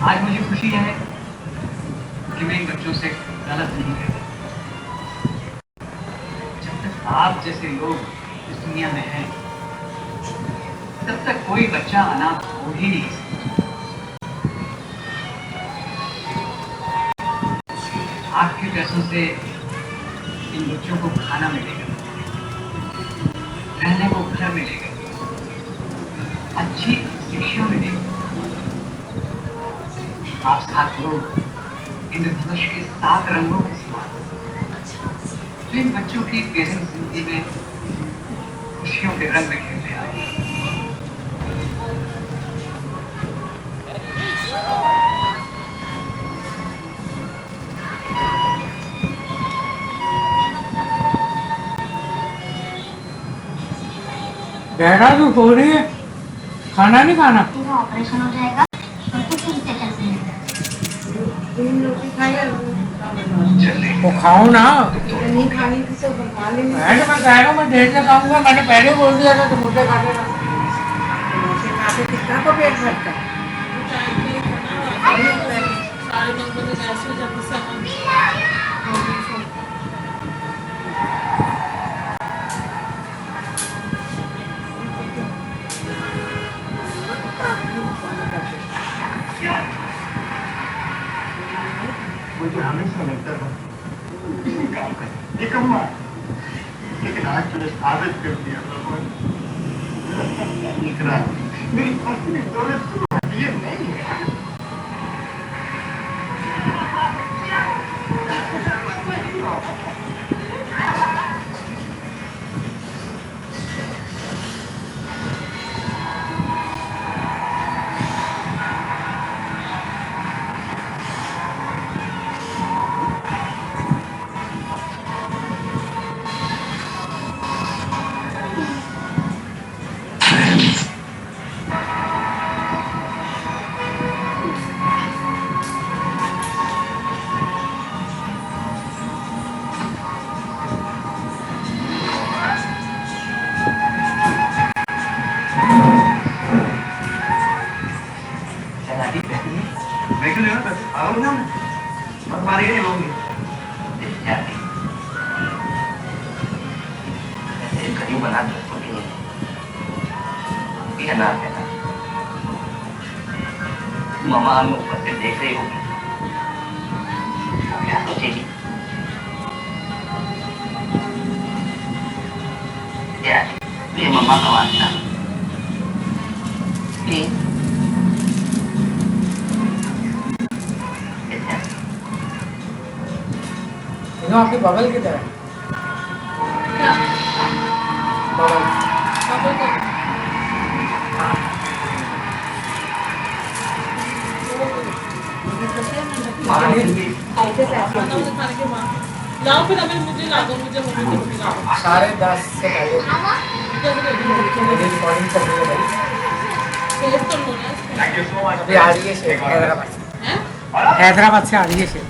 आज मुझे खुशी है कि मैं इन बच्चों से गलत नहीं कर रहा। जब तक आप जैसे लोग इस दुनिया में हैं, तब तक कोई बच्चा अनाथ हो ही नहीं सकता। आपके पैसों से इन बच्चों को खाना मिलेगा, रहने को घर मिलेगा, अच्छी शिक्षा मिलेगी। आप 7 लोग इंद्रधनुष के 7 रंगों के समान, तो इन बच्चों की बेहद जिंदगी में खुशियों के रंग बिखेरते आए। बेटा तू सो रही है, खाना नहीं खाना? ऑपरेशन हो जाएगा और कुछ से चलते हैं। वो खाओ ना। नहीं खानी थी तो बना लेंगे। मैं कह रहा हूँ मैं देर से खाऊंगा, मैंने पहले बोल दिया था तो मुझे खा लेना। कितना को पेट भरता है? मुझे हमेशा लगता था काम कर निकम्मा, लेकिन आज तुझे साबित कर दिया इकरा, मेरी असली दौलत तो ये नहीं है। मामा हमें ऊपर से देख रही होगी, क्या सोचेगी? यार ये मामा का वास्ता आपके बगल की तरह लाओ फिर अभी मुझे ला दो, मुझे 10:30 से पहले रिकॉर्डिंग चल रही है भाई। अभी आ रही है शेफ हैदराबाद से, हैदराबाद से आ रही है शेफ।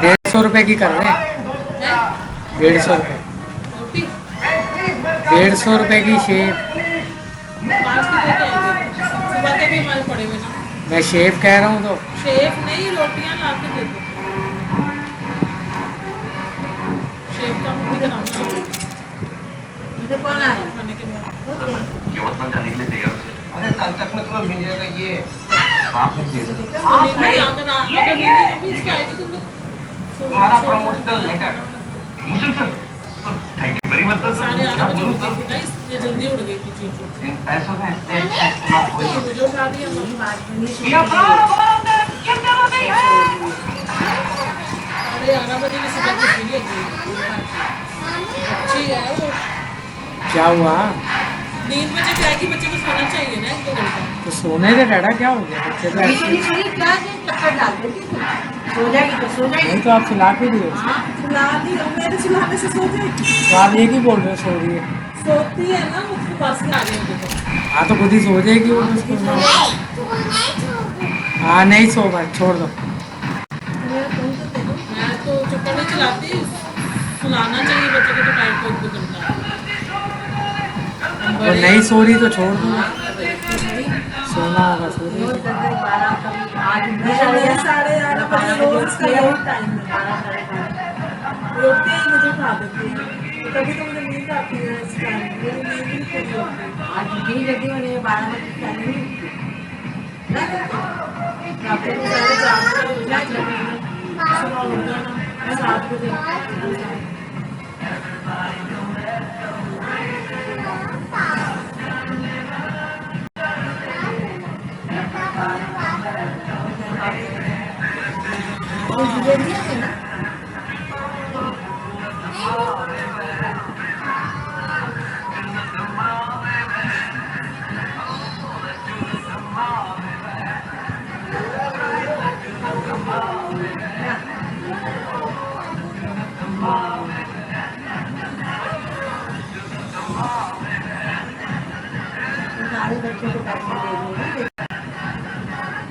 150 रुपए की कर रहे हैं, 150 रुपए, 150 रुपए की शेफ। मैं शेफ कह रहा हूँ तो शेफ नहीं, रोटियां ला के दे दो। शेफ का मुझे का नाम मुझे कौन आया खाने के बाद यवतमाल जाने के लिए तैयार है। अरे कल तक में तुम्हें मिल जाएगा ये आप नहीं दे सकते। तुम्हारा promotional letter. Thank you very much सारे ये जल्दी उड़ गई थी चीज। इन पैसों में इस्तेमाल हो जाए। जो खा दिया हम बात बनी। ये कितना हो गई है? अरे 11 बजे की सुबह की वीडियो अच्छी है वो। क्या हुआ? नींद में जब जाए कि बच्चे को सोना चाहिए ना 1-2 घंटा। तो सोने से डरा क्या हो गया? बच्चे तो ऐसे क्या चक्कर डाल देती थी, सो जाएगी तो सो जाएगी। नहीं तो आप सुला के दिए, सुला दी, मेरे सुलाने से सो जाएगी। तो आप एक ही बोल रहे हो सो रही है। सोती है ना, उसके पास में आ रही है। हाँ तो खुद ही सो जाएगी वो तो उसको। हाँ नहीं सो भाई, छोड़ दो। मैं तो चक्कर नहीं चलाती, सुलाना चाहिए बच्चे को तो टाइम पे 1-2 घंटा। और नहीं सो रही तो छोड़ दो। करना होगा सूर्य रोज करके 12 कभी 8 11:30 बजे रोज का यही टाइम है 12 रोटी ही मुझे खा देती है कभी तो मुझे नींद आती है इस टाइम मेरी नींद भी पूरी होती है आज यही लगी मैंने 12 बजे खाने नहीं रात को 4:30 बजे सुबह उठ जाना 7 बजे सारे बच्चों को पैसे दे दूँगा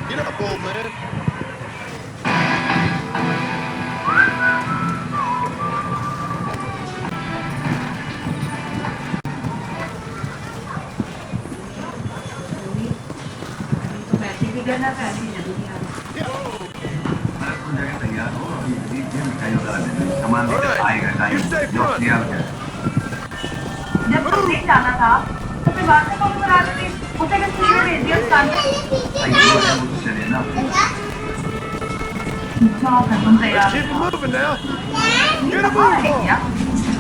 Get up, old man. पैसे भी देना पैसे जरूरी है तैयार हो अभी मिठाई वगैरह सामान आएगा टाइम जो तैयार हो जाए जब तुम नहीं जाना था तो फिर बात में कौन बना देती उसे किस लिए भेज दिया उस काम चले ना जाओ फिर तुम तैयार Keep it moving now. Get a कहाँ move है on. क्या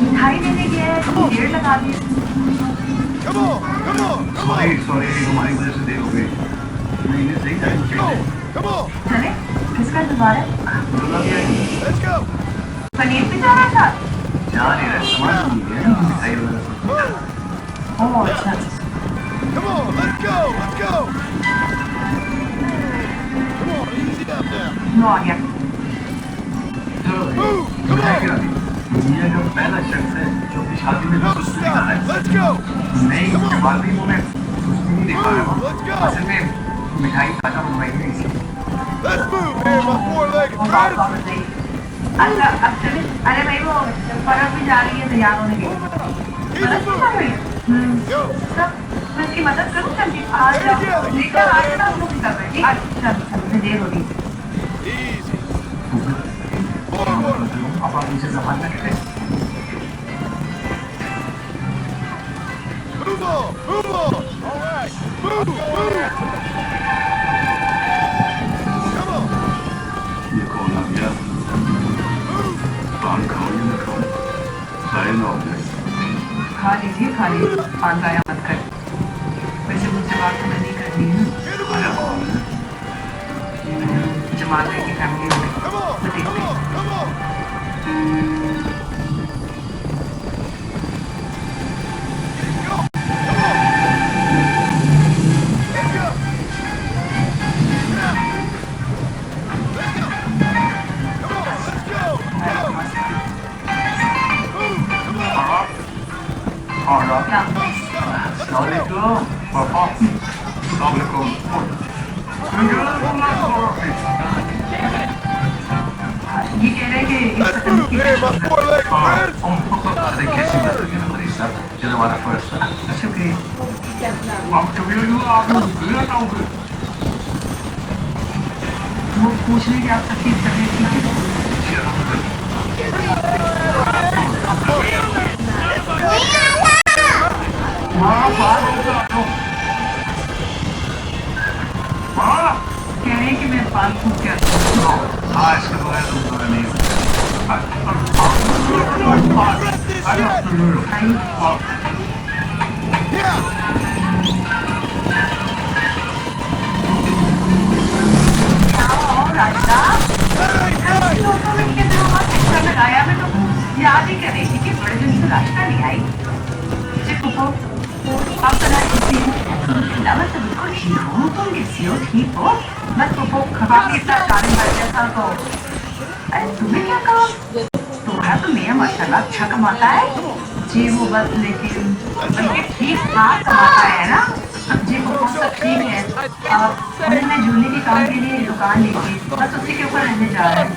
मिठाई देने गए तुम देर लगा दी Come on, come on, come on. Sorry हमारी वजह से देर हो गई नहीं सही time Come on, come on. चले किसका इंतजार है Let's go. पनीर भी जा रहा था जा नहीं रहा सामान नहीं है मिठाई वगैरह Move. ओह अच्छा Come on, let's go, let's go. Come on, easy up now. नो आ गया चलो Move, come मिठाई on. खिला दी दुनिया का पहला शख्स है जो अपनी शादी में No सुस्ती दिखा रहा stop. है Let's go. नहीं उसके बाद भी वो मैं सुस्ती नहीं दिखा रहा हूँ Let's go. असल में मिठाई खाना बनवाई नहीं थी Let's move here, my four-legged और friend. वापस गई अच्छा अब चले अरे भाई वो परब भी जा रही है तैयार होने के लिए Keep परब it भी जा moving. रही है Go. सब मैं इसकी मदद करूँ जल्दी आज लेकर आज ना हम लोग कर रहे हैं आज चल मुझे देर हो रही है Easy. Forward. अब आप मुझे जबान रखते Move on, move on. All right. Move, move. Come on. ये कौन आ गया Move. पान खाओ या न खाओ सारे लोग खा लीजिए पान खाया मत कर वैसे मुझसे बात तो नहीं करनी है Get a आया move on. जमाल भाई की फैमिली में Come on, तो देखते come हैं on, come on. Go. Come on. Let's go. Now. Let's go. Come on, let's go. Go. Move. Come on. और क्या अस्सलामुअलैकुम पापा अस्सलामुअलैकुम ये कह रहे हैं कि इस Let's कदम move की here, my four-legged friend. कैसी बात है हमारी साहब चलो हमारा फर्स्ट शुक्रिया आप कभी आप वो पूछने की आप तकलीफ कर रही थी। हाँ, बात होगा तो। हाँ, कह रहे हैं कि मैं फालतू क्या आज के बगैर तुम्हारा नहीं लगाया मैं तो याद ही कर रही थी कि बड़े दिन से रास्ता नहीं आई। आप बना किसी मैं तो बिल्कुल ठीक हूँ, तुम कैसी हो? ठीक हो? बस पुप्पो खबा के इतना कारण भर गया था तो अरे तुम्हें क्या कहा? तुम्हारा तो मियाँ माशाल्लाह अच्छा कमाता है जी। वो बस लेकिन ठीक ठाक कमाता है ना जी। पुप्पो सब ठीक है। मैंने जूने के काम के लिए दुकान ली थी, बस उसी के ऊपर रहने जा रहे हैं।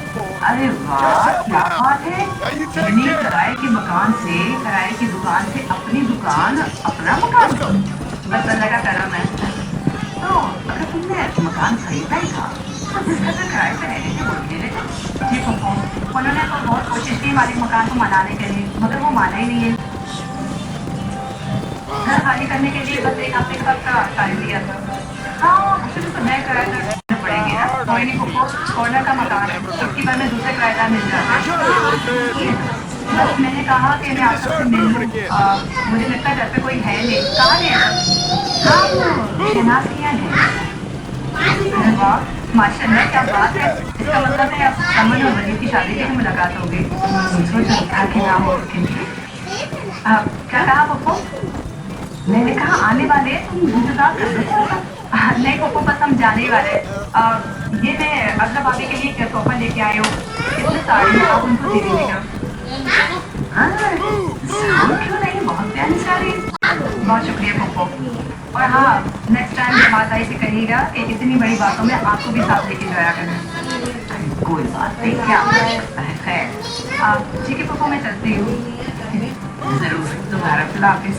अरे वाह क्या बात है। किराए के मकान से, किराए की दुकान से अपनी दुकान, अपना मकान, बस अल्लाह का करम है। तो अगर तुमने मकान खरीदा ही था तो जिस घर से किराए पे रहने के बोल दे रहे जी पुप्पो। उन्होंने तो बहुत कोशिश की मालिक मकान को मनाने के लिए, मगर वो माना ही नहीं है। घर खाली करने के लिए बस एक हफ्ते का टाइम दिया था। हाँ उसे तो मैं किराया पड़ेगी ना। कोई नहीं पुप्पो, कॉर्नर का मकान है, उसकी बार में दूसरे किराएदार मिल जाता है। बस मैंने कहा कि मैं आप सबसे मिल लूँ। मुझे लगता है घर पे कोई है नहीं। कहाँ है? हाँ शनासियाँ हैं। अरे वाह माशाल्लाह क्या बात है। इसका मतलब है अब समन और वजीर की शादी की मुलाकात होगी। सोचो क्या के नाम हो क्या कहा पप्पो? मैंने कहा आने वाले, तुम इंतजार कर दो। नहीं पप्पो बस हम जाने वाले। ये मैं अगला भाभी के लिए तोहफा लेके आए हूँ, इतने साड़ी आप उनको दे दीजिएगा। हाँ क्यों नहीं, बहुत प्यारी साड़ी। बहुत शुक्रिया पप्पो। और हाँ नेक्स्ट टाइम जब बात आई थी कहिएगा कि इतनी बड़ी बातों में आपको भी साथ लेके जाया करें। कोई बात नहीं, क्या खैर ठीक है पप्पो मैं चलती हूँ। जरूर तुम्हारा फिलाफिस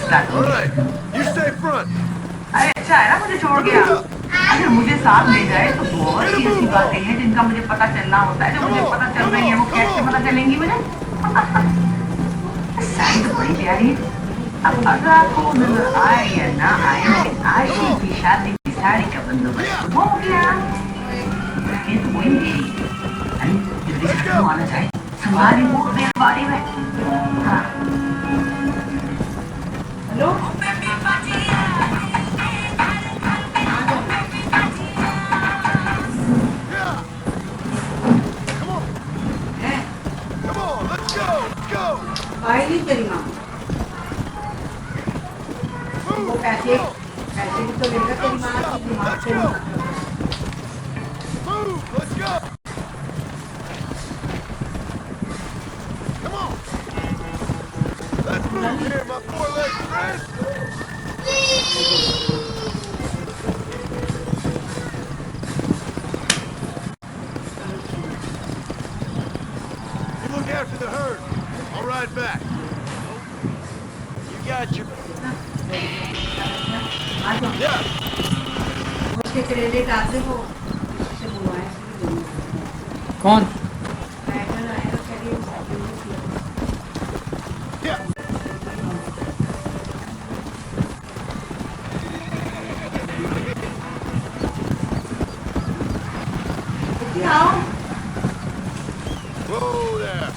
अरे अच्छा है ना मुझे छोड़ गया। अगर मुझे साथ ले जाए तो बहुत सी ऐसी बातें हैं जिनका मुझे पता चलना होता है। जो मुझे पता चल रही है वो कैसे पता चलेंगी मुझे? साड़ी तो बड़ी प्यारी। अब अगर आपको नजर आए या ना आए, लेकिन आज की शादी की साड़ी का बंदोबस्त हो गया। ये तो वही मेरी अरे जल्दी से आना चाहिए। संभाली मोड़ में बारी में। हाँ हेलो भाई नहीं तेरी माँ वो पैसे भी तो लेगा तेरी माँ की दिमाग से After the herd. I'll ride back. You got your... Yeah. उसके करेले काटे हो से बुलाए कौन? पैटर्न आएगा करिए Yeah. आओ Whoa there.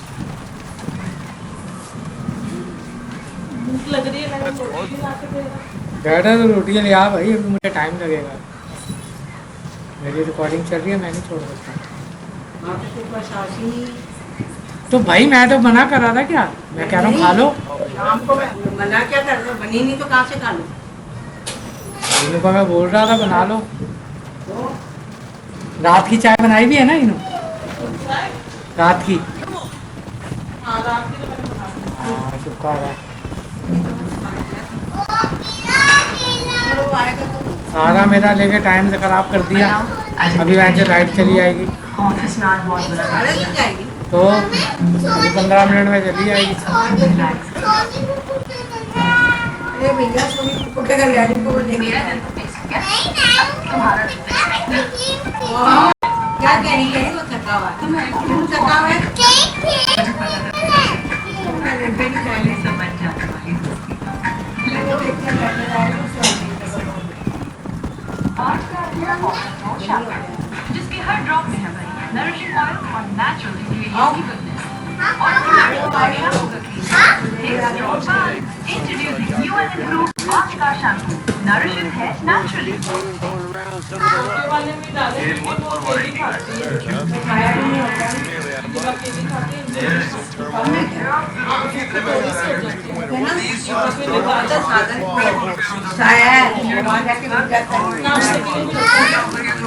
भूख लग रही है मैंने रोटी ला के देगा बैठा तो रोटियाँ ले आ भाई, अभी मुझे टाइम लगेगा। मेरी रिकॉर्डिंग चल रही है, मैं नहीं छोड़ सकता। आप तो प्रशासी तो भाई मैं तो मना कर रहा था क्या? मैं कह रहा हूँ खा लो। शाम को मना क्या कर रहे हो? बनी नहीं तो कहाँ से खा लो? इन्हों का मैं बोल रहा था बना लो। तो रात की चाय बनाई भी है ना इन्हों? रात की हाँ रात की तो मैंने बना दी। हाँ शुक्र है। चलो वो आएगा तो सारा मेरा लेके टाइम से खराब कर दिया। अभी वहाँ से लाइट चली आएगी ऑफिस में आज बहुत बड़ा साढ़े दिन जाएगी तो अभी 15 मिनट में चली आएगी। अरे भैया सोनी पक्का कर गाड़ी को मेरा दिन तो फिक्स हो गया। अब तुम्हारा दिन फिक्स है। क्या कहीं कहीं वो थका हुआ है क्यों थका हुआ है पहले समझ जाता है आज का अगला मॉडल शैम्पू जिसकी हर ड्रॉप में है भाई नरिशिंग ऑयल और नेचुरल इंग्रेडिएंट्स की गुडनेस और शैम्पू का इंट्रोड्यूसिंग न्यू एंड इम्प्रूव्ड आज का शैम्पू नरिशिंग है नेचुरली वाले में डाले वो केली खाती है खाया भी नहीं होता जब आप केली खाते हैं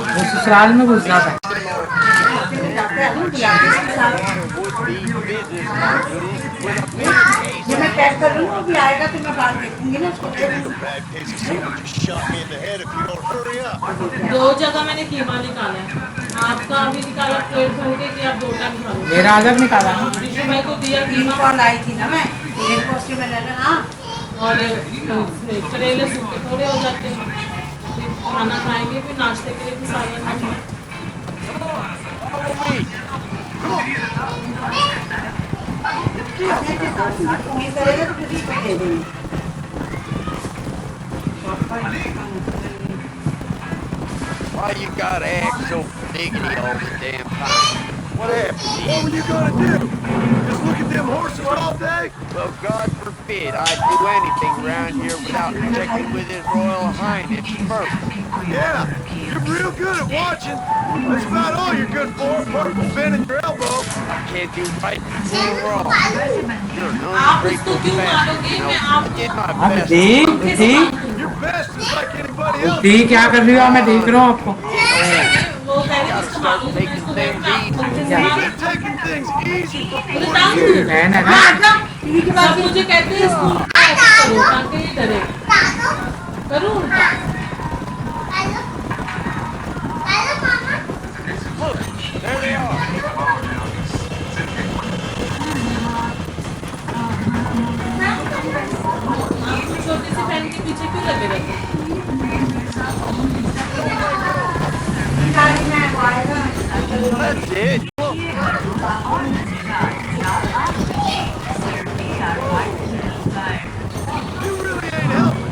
वो ससुराल में घुस जाता है। जब मैं पैक कर लूँ अभी आएगा तो मैं बात देखूंगी ना उसको Bad case of shot me in the head if you don't hurry up. 2 जगह मैंने कीमा निकाला है आपका अभी निकाला प्लेट भर के कि आप 2 टाइम खा लो मेरा अलग निकाला ना। विष्णु भाई को दिया कीमा और लाई थी ना मैं एक पोस्ट में लेना हाँ और करेले सूखे थोड़े हो जाते हैं फिर खाना खाएंगे फिर नाश्ते के लिए भी सालन खाएंगे Why you gotta act so diggity all the damn time? What happened? What were you gonna do? Just look at them horses all day? Well, God forbid I'd do anything around here without checking with His Royal Highness first. Yeah, you're real good at watching. That's about all you're good for, apart from bending your elbow. I can't do right or wrong. You're an आप ungrateful उसको क्यों मारोगे मैं bastard. आपको Did my अब best. देख देख Your best is like anybody else. दी क्या कर रही हो मैं देख रहा हूँ आपको। वो कह रहे इसको मारो मैं इसको देखना You've been taking things easy for बहन है ना। सब मुझे कहते हैं स्कूल करो ताकि ये डरे करूँ उनका Look, there they are. आप छोटी सी बहन के पीछे क्यों लगे रहते हैं? That's it. you really ain't helping.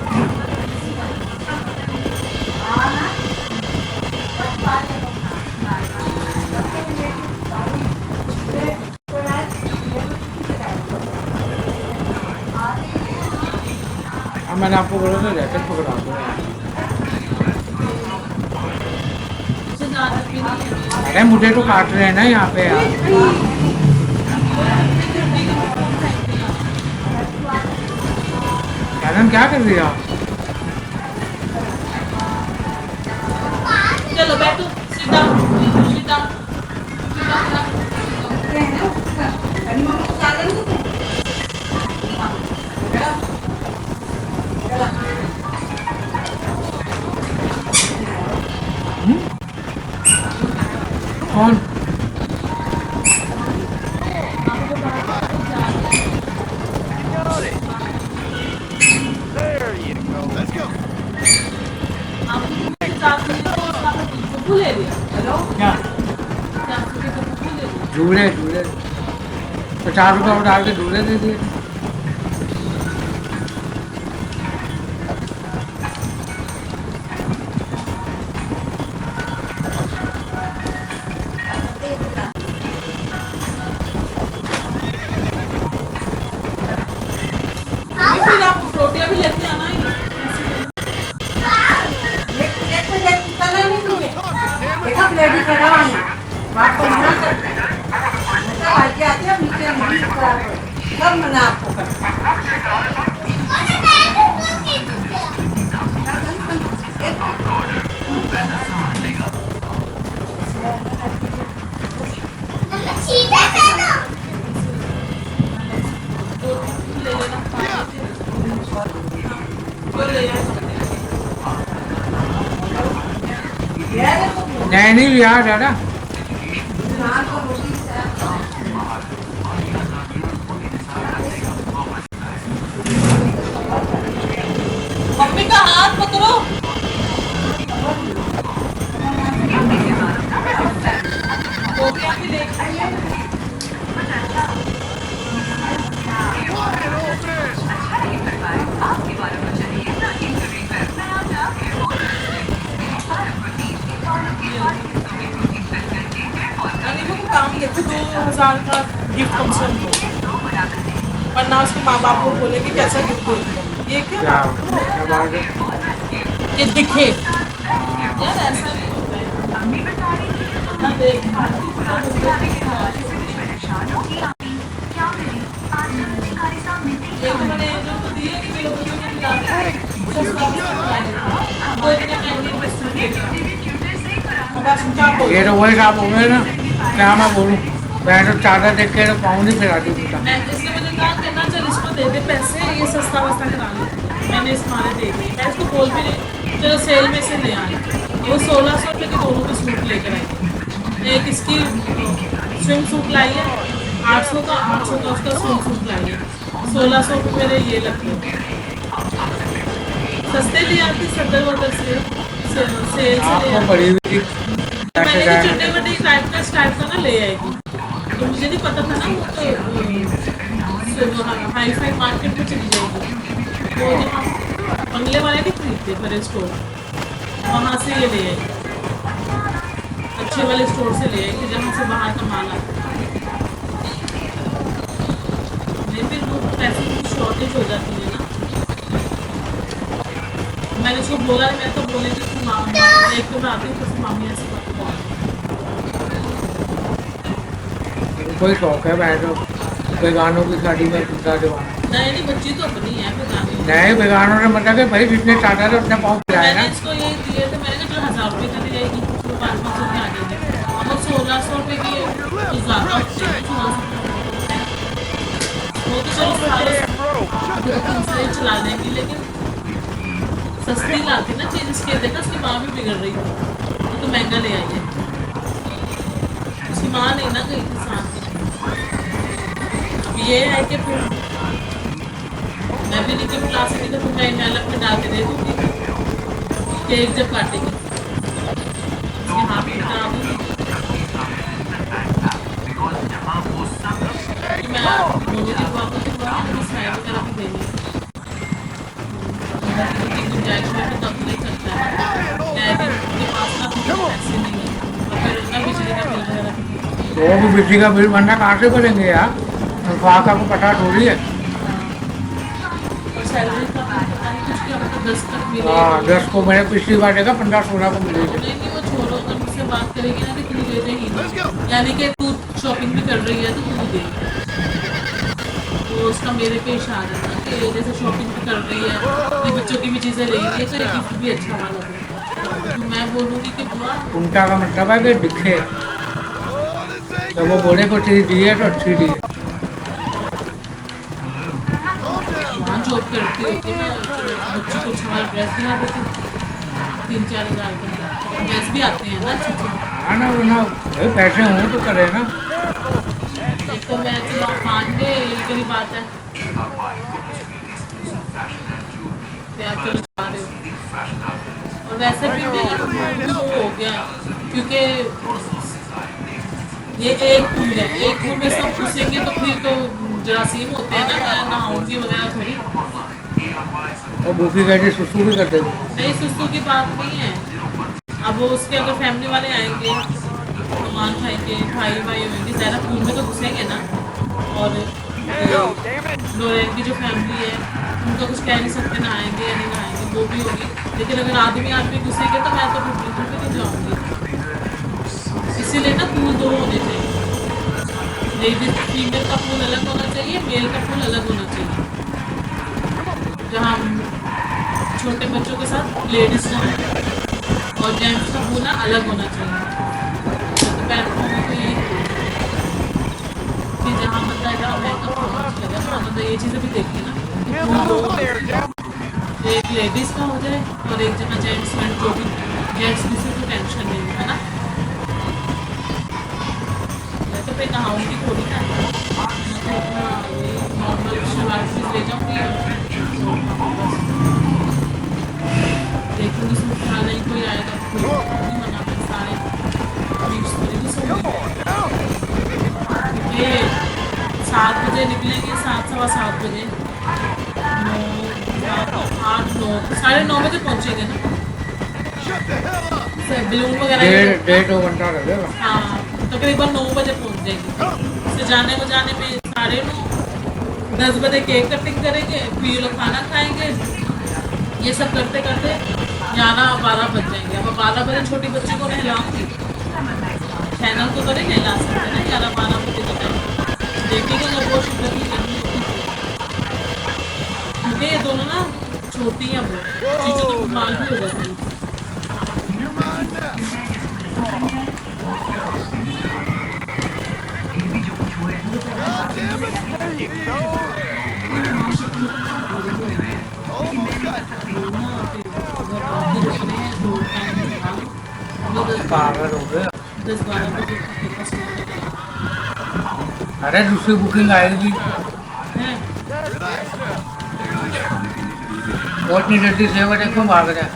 अब मैंने आपको बोला था रैकेट पकड़ा दो। मुझे ज़्यादा भी नहीं अरे मुझे तो काट रहे हैं ना यहाँ पे यार। कैनन क्या कर रही है आप? चलो बैठो sit down sit down कौन? Got it. There you go. Let's go. आपको साथ में तो ले लिया हेलो क्या? चाकू के तो ले लिया जूड़े जूड़े 50 रुपये डाल के जूड़े दे दिए। फिर आप रोटियां भी लेते आना ही ले लेना जो ले नहीं नहीं यार दादा। मम्मी का हाथ पकड़ो 1000 का गिफ्ट कम से कम दो, वरना उसके माँ बाप को बोले कि कैसा गिफ्ट दो। ये क्या क्या क्या बात है? ये दिखे यार, ऐसा नहीं होता है ना। देख ये तो मैंने जो तो दिए कि लोग क्यों नहीं लाते, वो इतने महंगे वस्तु अब आप क्या ये बोलो। तो वही काम हो गए ना, क्या मैं बोलूँ, मैं तो चादर देख के तो पाँव नहीं फिरा दी बेटा। मैं इसलिए मैंने कहा करना, चल इसको दे दे पैसे, ये सस्ता वस्ता करा ले। मैंने इस मारे दे दिए, मैं इसको बोल भी नहीं, चलो सेल में से ले आए। वो 1600 रुपये के दोनों के सूट लेकर आई। एक इसकी स्विम सूट लाई है 800 का, 800 का उसका स्विम सूट लाई है। 1600 रुपये मेरे ये लगते सस्ते ले आती सदर वदर से, सेल से ले आपको आती। पड़ी हुई थी तो मैंने पैसे भी जाए चुन्ने वड्डी टाइप का ना ले आएगी, तो मुझे नहीं पता था ना वो हाई फाई मार्केट में चली जाएगी। वो जहाँ बंगले वाले नहीं खरीदते बड़े स्टोर, वहाँ से ये ले आएगी, अच्छे वाले स्टोर से ले आएगी जहाँ से बाहर का माल आता है। नहीं फिर वो पैसे की शॉर्टेज हो जाती है ना। मैंने उसको बोला, मैं तो बोले थी कि एक तो मैं आती हूँ तो मामी ऐसे कोई शौक है बैठो, बेगानों की शादी में पूछा जवान नहीं बच्ची तो अपनी है बतानी। नहीं, बेगानों ने मतलब कि भाई जितने चादर है उतने पाँव फिराए मैंने ना। इसको ये दिए थे, मैंने कहा चलो 1000 रुपये चली जाएगी, उसको 500 में आ जाएंगे। अब 1600 रुपये की तो ज़्यादा होते हैं, 1600 वो तो चलो सारे 2-3 से चला लेंगी, लेकिन सस्ती लाती ना चीज़। इसके देखा उसकी माँ भी बिगड़ रही थी, वो तो महंगा ले आई है। उसकी माँ नहीं ना गई थी साथ में। अब ये है कि फिर मैं भी नहीं कभी ला सकती, तो फिर मैं अलग में डाल के दे दूँगी केक जब काटेंगे, उसके हाथ में डाल दूँगी। कि मैं बोलूँगी पापा की बात मुझे साइड वगैरह भी देनी है, गुंजाइश में भी तब नहीं सकता है। उनके पास ना पैसे नहीं है, और फिर उनका बिजली का बिल वगैरह भी। वो भी बिजली का बिल भरना कहाँ से करेंगे यार, तनख्वाह का को पता थोड़ी है। और सैलरी का पता नहीं कुछ क्या मतलब 10 तक मिले। हाँ 10 को मैंने पिछली बार देखा 15-16 को मिली थी। नहीं वो छोड़ो, अगर मुझसे बात करेगी ना कितनी ले देगी, यानी कि तू शॉपिंग भी कर रही है तो तू भी देगी। तो उसका मेरे पे इशारा था कि जैसे शॉपिंग भी कर रही है, अपने बच्चों की भी चीज़ें ले रही है, तो गिफ्ट भी अच्छा वाला दे। तो मैं बोलूँगी कि बुआ उनका का मतलब है कि दिखे, जब वो बोले को चीज़ दी है तो अच्छी दी है। वहाँ जॉब करती होती है, बच्ची को अच्छा वाला ड्रेस दिला देती, 3-4 हज़ार का ड्रेस भी आते हैं ना अच्छे। हाँ ना, वो ना भाई पैसे हों तो करे ना। एक तो मैं चलो मान के ये बड़ी बात है, प्यार चलो जा रहे हो। और वैसे भी मेरा वो हो गया, क्योंकि ये एक फूल है, एक फूल में सब घुसेंगे तो फिर तो जरासीम होते हैं ना, मैं नहाऊंगी वगैरह थोड़ी। और भूखी कहती सुसु भी कर देगी। नहीं सुस्तू की बात नहीं है, अब वो उसके अगर फैमिली वाले आएंगे, सामान खाएंगे, भाई होंगे, ज़्यादा फूल में तो घुसेंगे ना। और लोरेन की जो फैमिली है उनका कुछ कह नहीं सकते, ना आएंगे या नहीं आएंगे, वो भी होगी। लेकिन अगर आदमी घुसेंगे तो मैं तो बिल्कुल भी नहीं जाऊँगी। इसीलिए ना फूल 2 होने चाहिए, लेडीज फीमेल का फूल अलग होना चाहिए, मेल का फूल अलग होना चाहिए। जहाँ छोटे बच्चों के साथ लेडीज ना और जेंट्स का फूल ना अलग होना चाहिए। तो पैरों में तो ये कि जहाँ बंदा जहाँ मेकअप होना चाहिए ना, तो ये चीज़ें भी देखिए ना कि फूल 2 हो जाए। एक लेडीज़ का हो जाए और एक जगह जेंट्स में, जो भी जेंट्स किसी को टेंशन नहीं है ना। मैं तो पे नहाऊंगी थोड़ी ना, मैं तो अपना नॉर्मल सलवार सूट ले जाऊँगी। देखूँगी सूट खा नहीं कोई आएगा नहीं मना कर सारे ये 7 बजे निकलेंगे, 7-7:15 बजे, 9, 8, 9, 9:30 बजे पहुँचेंगे ना। बैलून वगैरह 1.5 घंटा लगेगा। हाँ तकरीबन 9 बजे पहुँच जाएंगे। से जाने बजाने में 9:30 बजे केक कटिंग करेंगे, फिर लोग खाना खाएंगे। ये सब करते करते 11-12 बज जाएंगे। अब 12 बजे छोटी बच्ची को नहलाऊंगी, चैनल को तो नहीं नहला सकते ना 11-12 बजे का टाइम देखेंगे जब वो शुक्र की करनी होगी। क्योंकि ये दोनों ना छोटी हैं, वो चीज़ों की माल भी हो जाती है। There you go. पागल हो गए। 10-12 बजे तक अरे दूसरी बुकिंग आएगी है। और इतनी जल्दी 6 बजे क्यों भाग रहा है?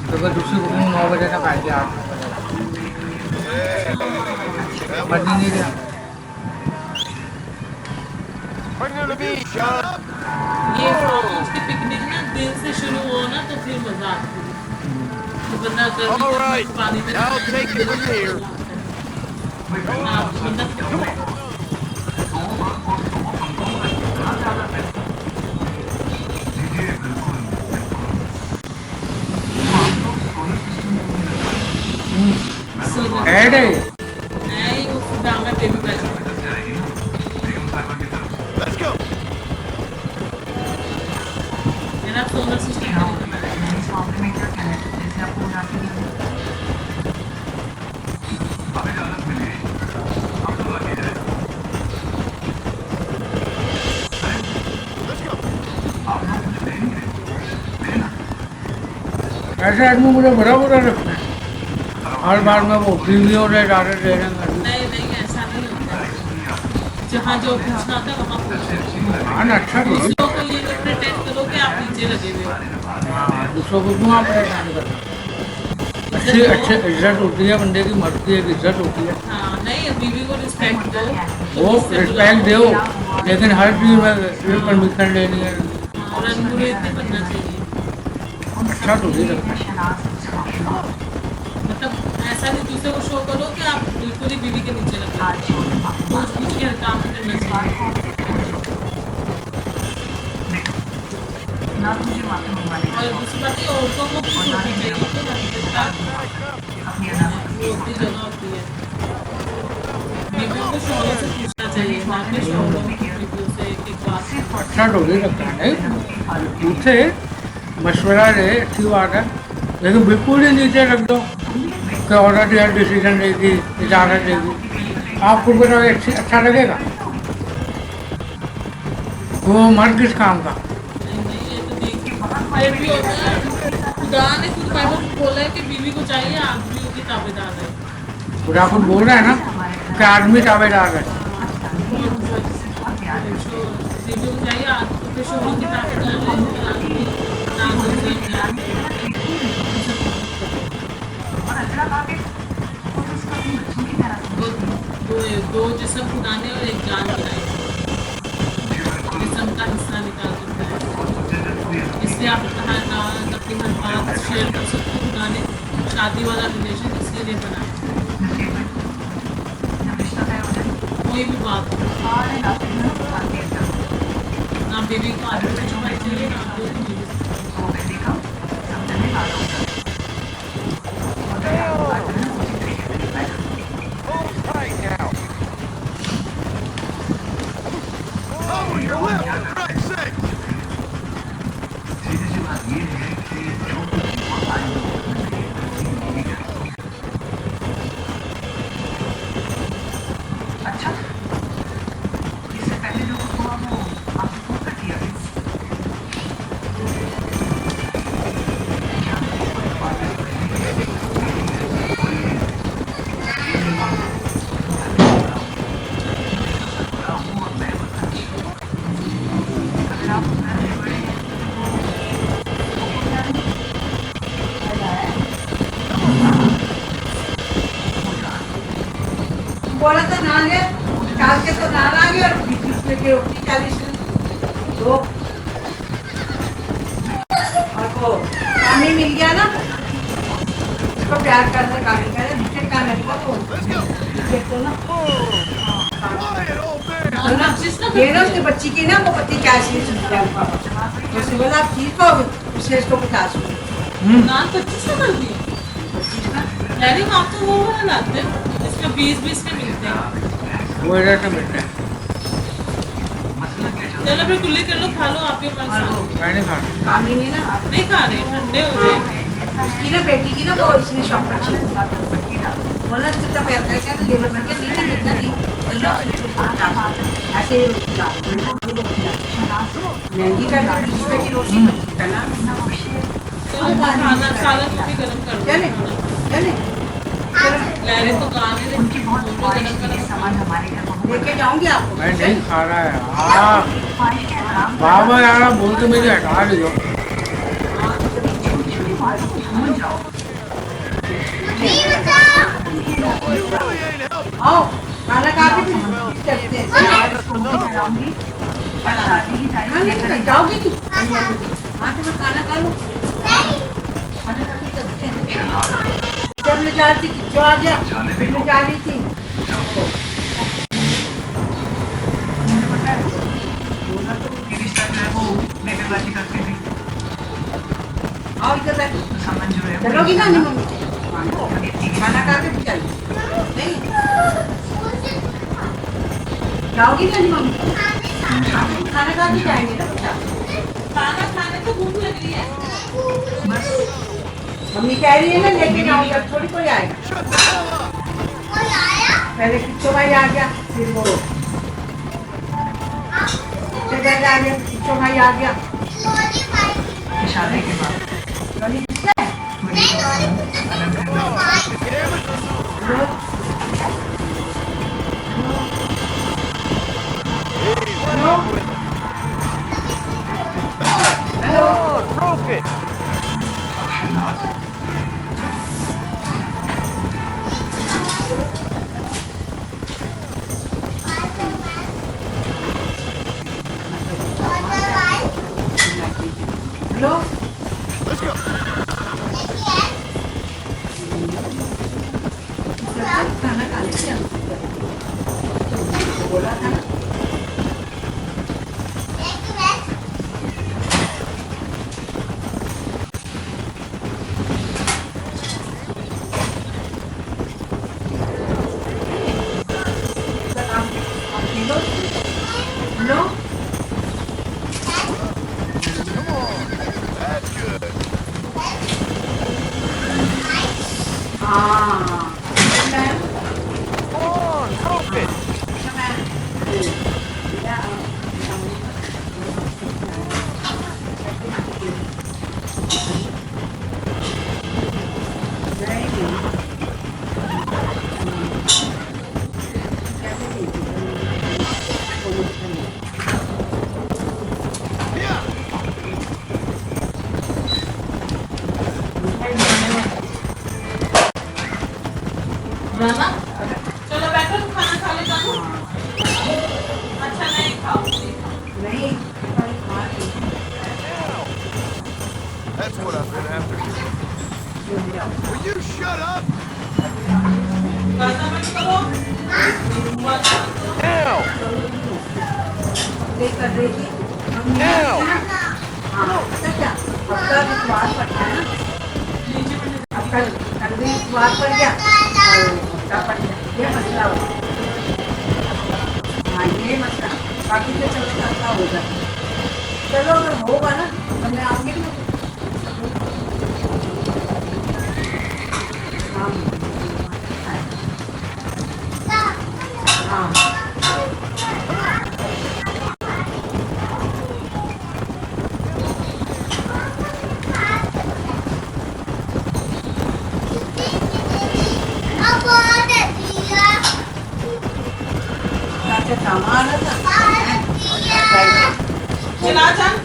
तो फिर दूसरी बुकिंग 9 बजे तक आएगी, 8-9 बजे। समझ ही नहीं रहा। Bring her to me, Sean. ये फार्म की पिकनिक ना दिन से शुरू हो ना तो फिर मजा आती है। तो बंदा गर्मी All right, में पानी में now take it from here. हाँ, तो बंदा ऐड है नहीं वो दाम है बेबी का। Let's go. मेरा सोलर सिस्टम ऐसे आदमी मुझे बड़ा बुरा लगता है। हर बार में वो टीवी और डायरेक्ट दे रहे हैं। नहीं ऐसा नहीं होता। जहाँ जो पूछना था वहाँ पूछो। हाँ ना, अच्छा तो दूसरों को ये प्रिटेंड करो कि आप नीचे लगे हुए हो। दूसरों को क्यों आप परेशान करते हैं? अच्छे इज्जत होती है, बंदे की मर्जी है, इज्जत होती है, हाँ नहीं बीवी को रिस्पेक्ट दो। वो रिस्पेक्ट दो, लेकिन हर चीज़ में परमिशन लेनी है। रंगुरे इतने बनना चाहिए। अच्छा तो नहीं लगता। मतलब ऐसा नहीं दूसरे को शो करो कि आप बिल्कुल ही बीवी के नीचे लगे। पूछ के काम करना चाहिए। ना मुझे माफी मंगवाने और दूसरी बात ये औरतों को भी होनी चाहिए कि अपनी अनाथ होती जगह होती है। बीवियों को शौहरों से पूछना चाहिए, ना कि शौहरों को बीवियों से एक बात। अच्छा तो नहीं लगता है, नहीं पूछे, मशवरा दे, अच्छी बात है, लेकिन बिल्कुल ही नीचे रख दो कि औरत यह डिसीजन देगी, इजाज़त देगी। आपको बताओ अच्छा लगेगा? वो मर्द किस काम का? फिर भी होता है, खुदा ने खुद बाइबल में बोला है कि बीवी को चाहिए आदमियों की ताबेदार है। खुदा खुद बोल रहा है ना कि आदमी ताबेदार है। बीवी को चाहिए आदमी के शोहरों की ताबेदार है। आदमी ना दूसरे दो जिस्म खुदा ने और एक जान बनाई, जिस्म का हिस्सा निकाल सकता है। इसलिए आप कहा ना अपनी हर बात शेयर कर सकते हो। खुदा ने शादी वाला रिलेशन इसके लिए बनाया। कोई भी बात हो, ना बीवी को आदमी से छुपाई चाहिए, ना आदमी को बीवी से। Hold tight now. Oh, your lip, for Christ's sake. अच्छा इससे पहले जो कुछ हुआ वो आपने फोन कर दिया। बोला तो ना है, काल के तो ना आगे और दूसरे के रोटी 40 दो आपको पानी मिल गया ना, इसको प्यार करने का मिल गया, दूसरे का नहीं को देखो ना। Quiet, old man! देना उसके बच्ची की ना वो पति क्या चीज है तो बोला आप ठीक हो उसने इसको 50 नान 25 का कर दिया यानी आप तो वो वाला लाते हैं इसमें 20-20 के मिलते हैं वो इधर से मिलते हैं। चलो फिर कुल्ली कर लो खा लो आपके पास मैं नहीं खाना। काम ही नहीं ना नहीं खा रहे ठंडे हो गए उसकी ना बेटी की ना वो इसने शॉप पर छी बोला कितना पैर का क्या ले लो मैं क्या नहीं मिलता नहीं ऐसे महंगी का 20 रुपए की रोटी है ना चलो खाना सालन भी गरम कर दो चले चले लहरे तो गाने उनकी बहुत ख्वाहिश थी कि सामान हमारे घर पहुंचे। लेके जाऊंगी आपको मैं नहीं खा रहा है। ख्वाहिश के आराम बाबा यार बोल के मुझे हटा दियो। छोटी बातों को भूल जाओ। आओ खाना खा के चलते हैं कराऊंगी और शादी की तारीख लेकर जाओगी नहीं हाँ तो मैं खाना खा लूँ जब मैं जा रही थी जो आ गया फिर मैं जा रही थी ये रिश्ता जो है वो बेबेबाजी करके भी आओ इधर बैठो समझ जो है चलोगी ना नहीं मम्मी खाना खा के चल नहीं जाओगी ना नहीं मम्मी खाना खा के जाएंगे ना बेटा खाना खाने को भूख लग रही है मम्मी कह रही है ना लेके जाऊंगी अब थोड़ी कोई आएगा पहले किच्चो भाई आ गया फिर वो डैड आ गया किच्चो भाई आ गया शादी के बाद गली किसका है अलग hello hello Broke it! Hello Let's go! खाना खा लेते हैं बोला था ना हेलो That's good. हाँ Come on, broke it! Rana चलो बैठो तुम खाना खा लो जानो अच्छा नहीं खाओ नहीं That's what I've been after. Will you shut up? गाना मत करो Now! लेकर देखी Now! हाँ तो क्या आपका विश्वास पड़ता है ना आपका विश्वास पड़ गया आपका पड़ गया ये मसला हो हाँ ये मसला बाकी तो चलो मसला होगा चलो अगर होगा ना तो मैं आऊँगी ना हाँ हाँ अच्छा सामान है ना चला जान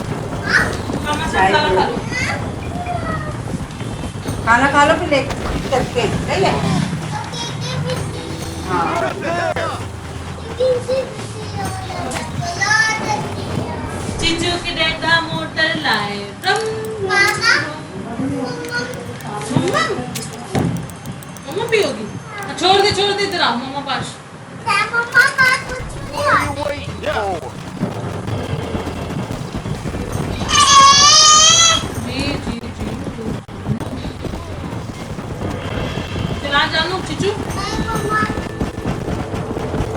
खाना सब सारा खा लो खाना खा लो फिर ले चलते हैं सही है हाँ चिंचू के डैडा मोटर लाए मम्मा पियोगी छोड़ दे इधर आओ मम्मा पास मम्मा बात कुछ for? जी चला जानू चिचू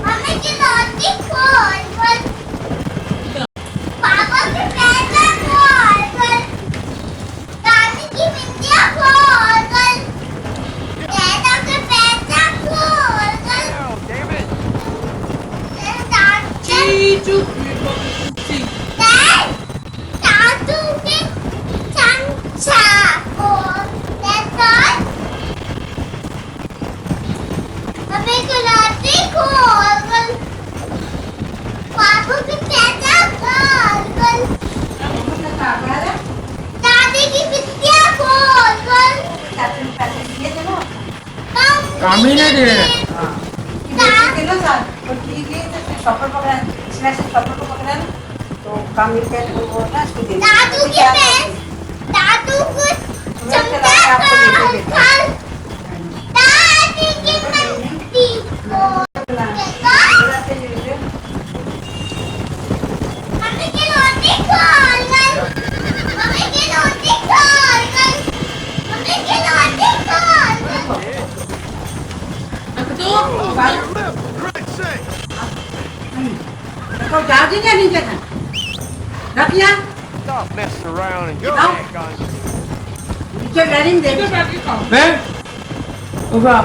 मम्मी की रोटी खोल पापा के पैसा खोल दादी की बिंदिया खोल दादा के पैसा खोल Oh, damn it! चिचू दादू के चमचा खोल मम्मी की रोटी खोल पापा के पैसा खोल दादी की बिंदिया खोल कामी नहीं दे रहे शॉपर पकड़ा इसने से शॉपर को पकड़ा ना तो काम मिलता है वो ना इसको दे दादू की पैस दादू को चमचा खोल दादी की बिंदी मम्मी की रोटी खोल मम्मी की रोटी खोल मम्मी की रोटी खोल तो Great sake! तो दादी ने नहीं देखा रखिया Stop messing around and get No. back on. नीचे डरिंग दे मैं ओका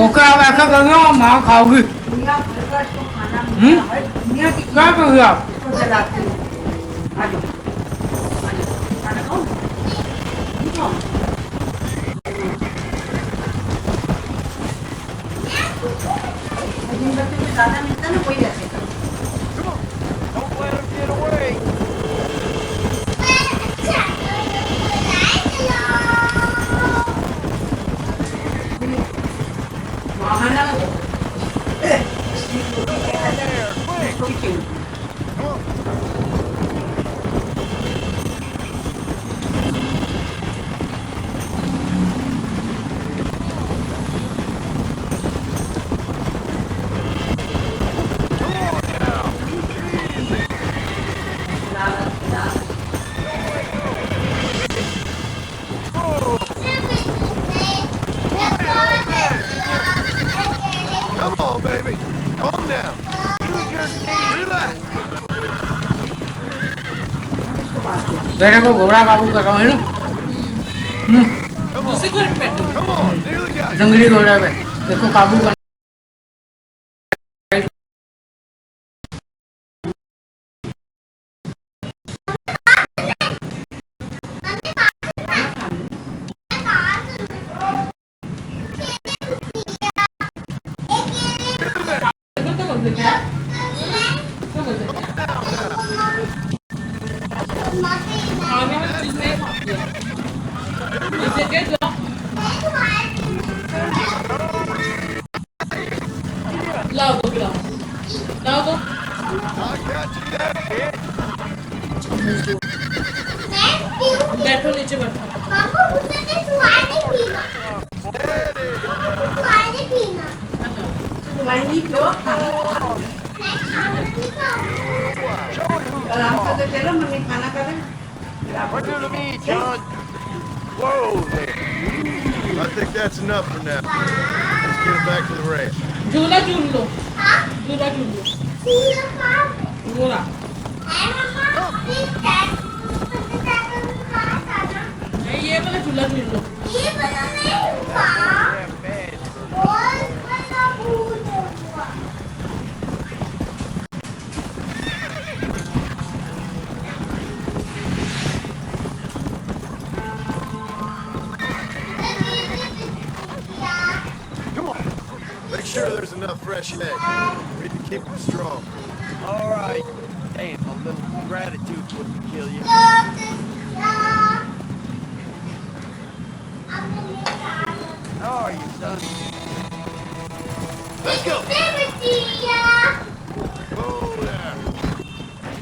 ओका अब ऐसा करूँगा माँ खाओगी दुनिया भर का इसको खाना हम्म? मिलता है दुनिया की क्या करोगे आप इसको जलाते हैं आ जाओ खाना खाओ नहीं खाओ जिन बच्चों को ज़्यादा मिलता है ना वही ऐसे करते हैं। Don't let her get away. वहाँ ना There, quick! Come on, baby. Calm down. Relax. तेरे को घोड़ा काबू कर रहा हूँ है ना Come on. उसी को repeat Come on. Nearly got you. जंगली घोड़ा पे देखो काबू कर आगे में चीज नहीं खाती है इसे के जाओ लाओ दो I got you there, kid. बैठो नीचे बैठो वाइनी क्यों आराम से चलो मम्मी खाना करें What do to me, John? Whoa there. I think that's enough for now. Let's get it back to the ranch. झूला झूल लो झूला नहीं ये वाला झूला झूल लो Damn bad. Come on. Make sure there's enough fresh egg. We need to keep them strong. All right. Damn, a little gratitude wouldn't kill you. How are you, son? Let's go. Oh, there.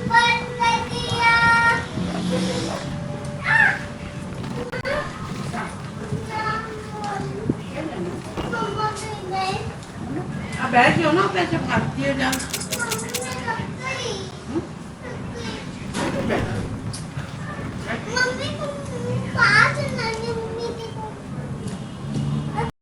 But बैठ जाओ ना पैसे खाती है जान mummy पास